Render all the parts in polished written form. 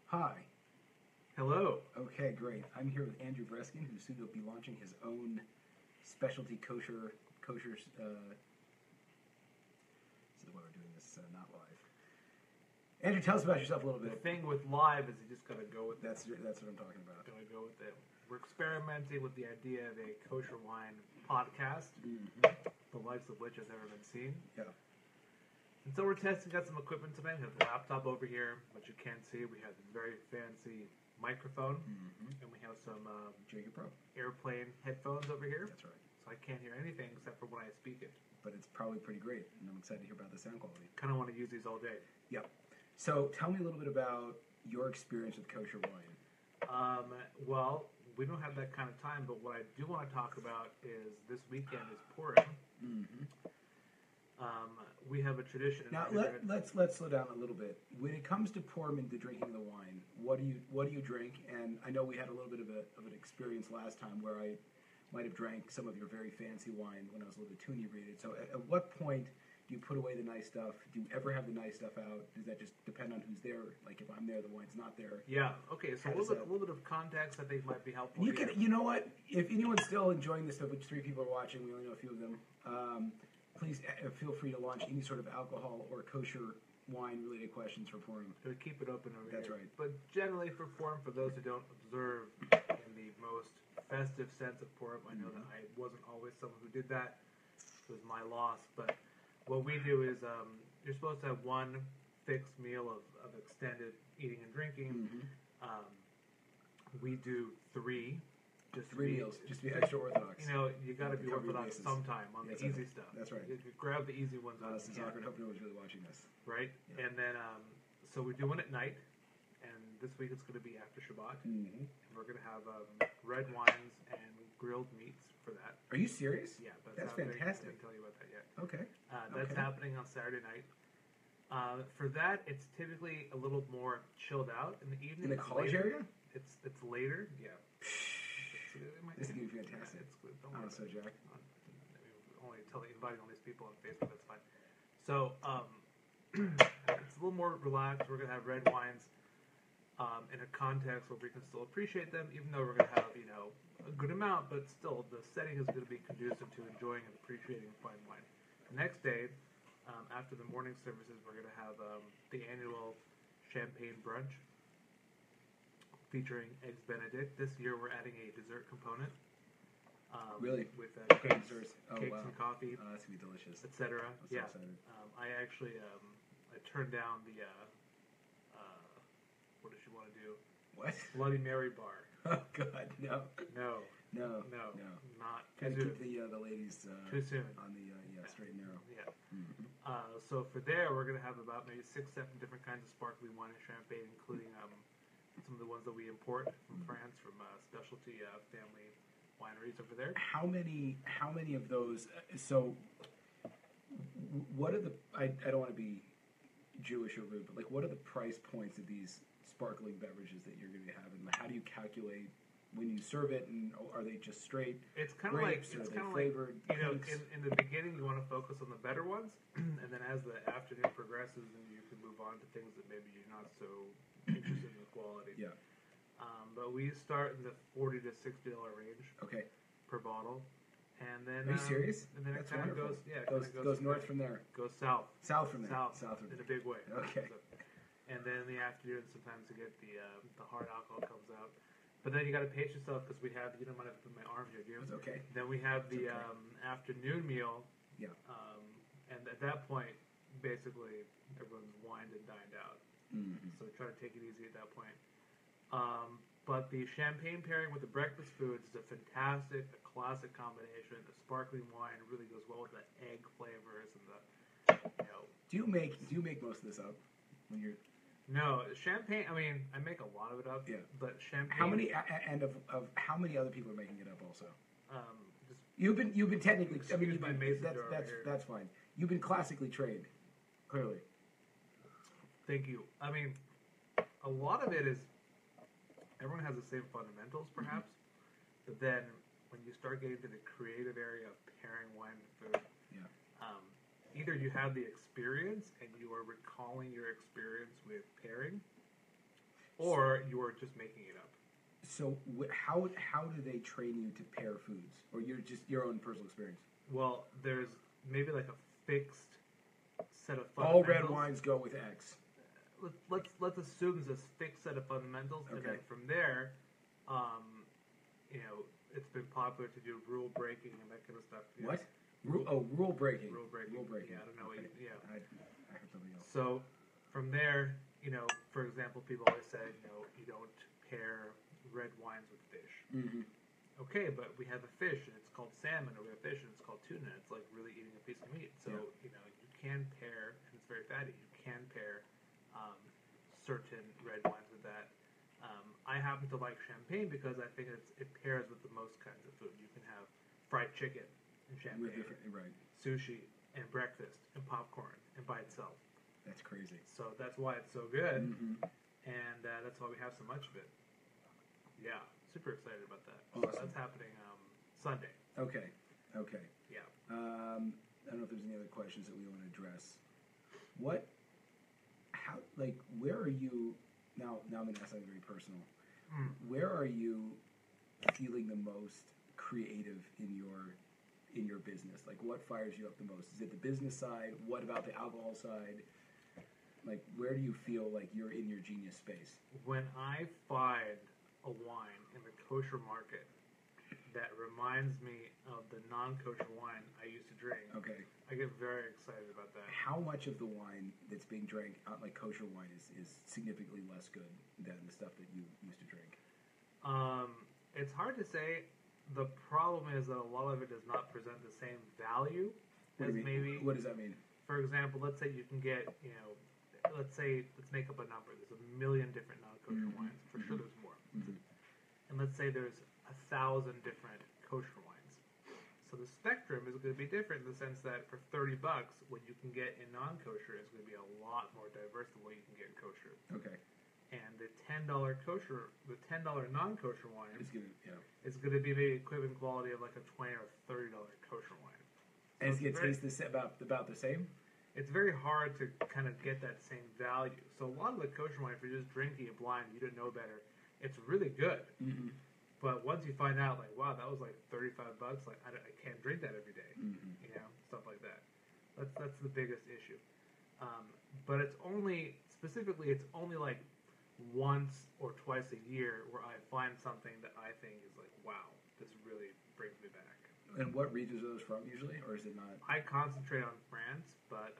Hi. Hello. Okay, great. I'm here with Andrew Breskin, who soon will be launching his own specialty kosher. This is why we're doing this not live. Andrew, tell us about yourself a little The bit. thing with live is you just got to go with That's what I'm talking about. Gotta go with it. We're experimenting with the idea of a kosher wine podcast, the likes of which has never been seen. Yeah. And so we're testing out some equipment tonight. We have the laptop over here, which you can't see. We have this very fancy microphone, and we have some Jacob Pro. airplane headphones over here. That's right. So I can't hear anything except for when I speak it. But it's probably pretty great, and I'm excited to hear about the sound quality. Kind of want to use these all day. Yep. So tell me a little bit about your experience with kosher wine. Well, we don't have that kind of time, but what I do want to talk about is this weekend is Purim. We have a tradition. Now let's slow down a little bit. When it comes to Purim and the drinking of the wine, what do you drink? And I know we had a little bit of an experience last time where I might have drank some of your very fancy wine when I was a little bit too inebriated. So at what point do you put away the nice stuff? Do you ever have the nice stuff out? Does that just depend on who's there? Like if I'm there, the wine's not there. Yeah. Okay. So a little bit of context I think might be helpful. You know what? If anyone's still enjoying this stuff, which 3 people are watching, we only know a few of them. Please feel free to launch any sort of alcohol or kosher wine-related questions for Purim. So keep it open over That's here. right. But generally for Purim, for those who don't observe in the most festive sense of Purim, I know that I wasn't always someone who did that. It was my loss. But what we do is you're supposed to have one fixed meal of extended eating and drinking. We do 3. Just 3 meals, just to be extra orthodox. You know, you got to be Cover your orthodox bases. sometime on the easy stuff. That's right. You grab the easy ones. This is awkward. Hope no one's really watching this. Right? Yeah. And then, so we do one at night, and this week it's going to be after Shabbat. And we're going to have red wines and grilled meats for that. Are you serious? Yeah. That's happening. fantastic. I didn't tell you about that yet. Okay. That's happening on Saturday night. For that, it's typically a little more chilled out in the evening. In the college area? It's later. Yeah. This is going to be fantastic. It's good. Don't I'm worry so about it. jacked. Inviting all these people on Facebook, that's fine. So, it's a little more relaxed. We're going to have red wines in a context where we can still appreciate them, even though we're going to have, a good amount, but still, the setting is going to be conducive to enjoying and appreciating fine wine. The next day, after the morning services, we're going to have the annual champagne brunch featuring Eggs Benedict. This year, we're adding a dessert component. Really? With Cakes and coffee, that's going to be delicious. etc. I'm so excited. I actually I turned down the what did she want to do? What? Bloody Mary bar. Oh, God, no. No. Not Gotta too keep soon. the ladies Too soon. on the straight and narrow. Yeah. So for there, we're gonna have about maybe 6, 7 different kinds of sparkling wine and champagne, including some of the ones that we import from France, from specialty family wineries over there. How many of those? So, what are the? I don't want to be Jewish or rude, but like, what are the price points of these sparkling beverages that you're going to be having? Like, how do you calculate when you serve it, and are they just straight? It's kind of like flavored. In the beginning, you want to focus on the better ones, and then as the afternoon progresses, and you can move on to things that maybe you're not so interested in the quality. Yeah. But we start in the $40 to $60 range. Okay. Per bottle, and then are you serious? And then That's it kind of wonderful. goes north from there. Goes south. South from there. South in a big way. Okay. So, and then in the afternoon, sometimes you get the hard alcohol comes out. But then you got to pace yourself because we have, you don't mind if I put my arm here, do you? It's okay. Then we have the afternoon meal. Yeah. And at that point, basically, everyone's wined and dined out. So try to take it easy at that point. But the champagne pairing with the breakfast foods is a fantastic, a classic combination. The sparkling wine really goes well with the egg flavors and the, Do you make most of this up when you're? No, champagne. I mean, I make a lot of it up. Yeah. But champagne. How many of how many other people are making it up also? Just You've been technically. I mean, my mason jar over here. that's fine. You've been classically trained, clearly. Thank you. I mean, a lot of it is. Everyone has the same fundamentals, perhaps, but then when you start getting to the creative area of pairing wine and food, either you have the experience and you are recalling your experience with pairing, or you're just making it up. So how do they train you to pair foods, or you're just your own personal experience? Well, there's maybe like a fixed set of All fundamentals. red wines go with X. Let's assume there's a fixed set of fundamentals, and then from there, it's been popular to do rule breaking and that kind of stuff. What? Rule breaking. Rule breaking. Rule breaking. Yeah, I don't know. Okay. Yeah. I heard something else. So from there, for example, people always say, you don't pair red wines with fish. Mm-hmm. Okay, but we have a fish and it's called salmon, or we have fish and it's called tuna. It's like really eating a piece of meat. So you can pair, and it's very fatty. You can pair certain red wines with that. I happen to like champagne because I think it pairs with the most kinds of food. You can have fried chicken and champagne, Right. sushi and breakfast and popcorn and by itself. That's crazy. So that's why it's so good, Mm-hmm. and that's why we have so much of it. Yeah, super excited about that. Awesome. So that's happening Sunday. Okay. Yeah. I don't know if there's any other questions that we want to address. Where are you now? Now I'm going to ask something very personal. Where are you feeling the most creative in your business? Like, what fires you up the most? Is it the business side? What about the alcohol side? Like, where do you feel like you're in your genius space? When I find a wine in the kosher market that reminds me of the non-kosher wine I used to drink, Okay. I get very excited about that. How much of the wine that's being drank, like kosher wine, is significantly less good than the stuff that you used to drink? It's hard to say. The problem is that a lot of it does not present the same value as maybe. What does that mean? For example, let's say you can get, let's make up a number. There's 1 million different non-kosher wines. For sure there's more. Mm-hmm. And let's say there's 1,000 different kosher wines. So the spectrum is going to be different in the sense that for $30, what you can get in non-kosher is going to be a lot more diverse than what you can get in kosher. Okay. And the $10 non-kosher wine It's going to be maybe equivalent quality of like a $20 or $30 kosher wine. And it tastes about the same? It's very hard to kind of get that same value. So a lot of the kosher wine, if you're just drinking it blind, you didn't know better, it's really good. Mm-hmm. But once you find out, like, wow, that was like $35, like I can't drink that every day, stuff like that. That's the biggest issue. But it's only like once or twice a year where I find something that I think is like, wow, this really brings me back. And what regions are those from usually, or is it not? I concentrate on France, but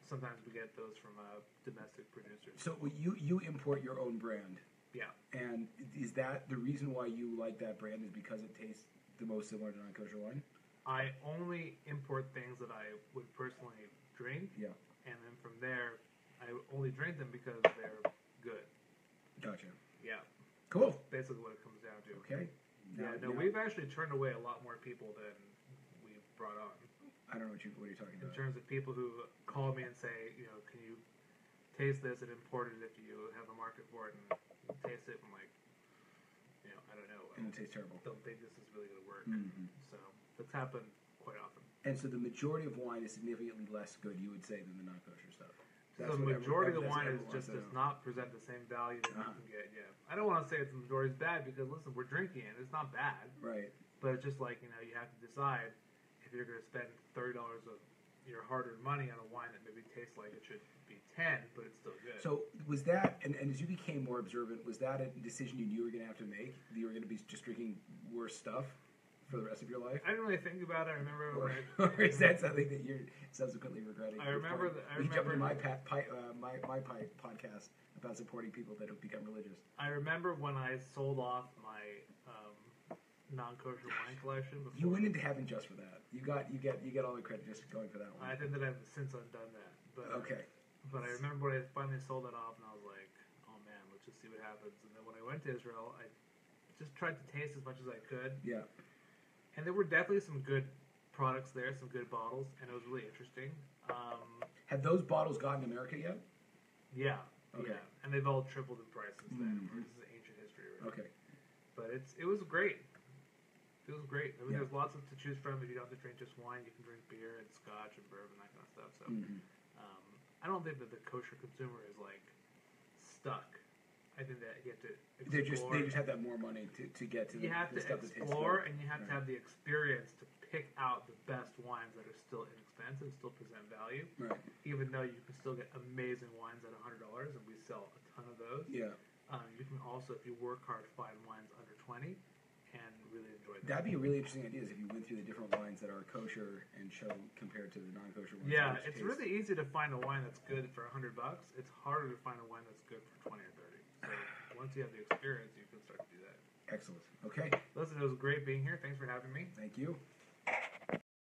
sometimes we get those from domestic producers. So you import your own brand. Yeah. And is that the reason why you like that brand is because it tastes the most similar to non-kosher wine? I only import things that I would personally drink. Yeah. And then from there, I only drink them because they're good. Gotcha. Yeah. Cool. That's basically what it comes down to. Okay. We've actually turned away a lot more people than we've brought on. I don't know what you're talking about. In terms of people who call me and say, can you taste this and import it if you have a market for it, and taste it, and like, I don't know. And it tastes terrible. Don't think this is really going to work. Mm-hmm. So that's happened quite often. And so the majority of wine is significantly less good, you would say, than the non-kosher stuff. The majority of the wine does not present the same value that you can get. Yeah, I don't want to say the majority is bad because listen, we're drinking it; it's not bad. Right. But it's just like you have to decide if you're going to spend $30 of your hard-earned money on a wine that maybe tastes like it should be 10, but it's still good. So was that, and as you became more observant, was that a decision you knew you were going to have to make? That you were going to be just drinking worse stuff for the rest of your life? I didn't really think about it. I remember, or is that something that you're subsequently regretting? I remember. You jumped in my podcast about supporting people that have become religious. I remember when I sold off my non-kosher wine collection. Before. You went into heaven just for that. You get all the credit just going for that one. I think that I've since undone that. But, okay. But I remember when I finally sold that off, and I was like, oh man, let's just see what happens. And then when I went to Israel, I just tried to taste as much as I could. Yeah. And there were definitely some good products there, some good bottles, and it was really interesting. Have those bottles gotten to America yet? Yeah. Okay. Yeah. And they've all tripled in price since then. This is ancient history, right? Okay. But it was great. It was great. I mean, Yeah. there's lots to choose from. If you don't have to drink just wine, you can drink beer and scotch and bourbon, that kind of stuff. So, I don't think that the kosher consumer is like stuck. I think that you have to explore. They just have that more money to get to. You have to stuff that tastes explore, good. and you have to have the experience to pick out the best wines that are still inexpensive, still present value. Right. Even though you can still get amazing wines at $100, and we sell a ton of those. Yeah. You can also, if you work hard, find wines under 20 and really enjoy them. That'd be a really interesting idea if you went through the different wines that are kosher and show compared to the non-kosher ones. Yeah, it's really easy to find a wine that's good for $100. It's harder to find a wine that's good for 20 or 30. So once you have the experience, you can start to do that. Excellent. Okay. Listen, it was great being here. Thanks for having me. Thank you.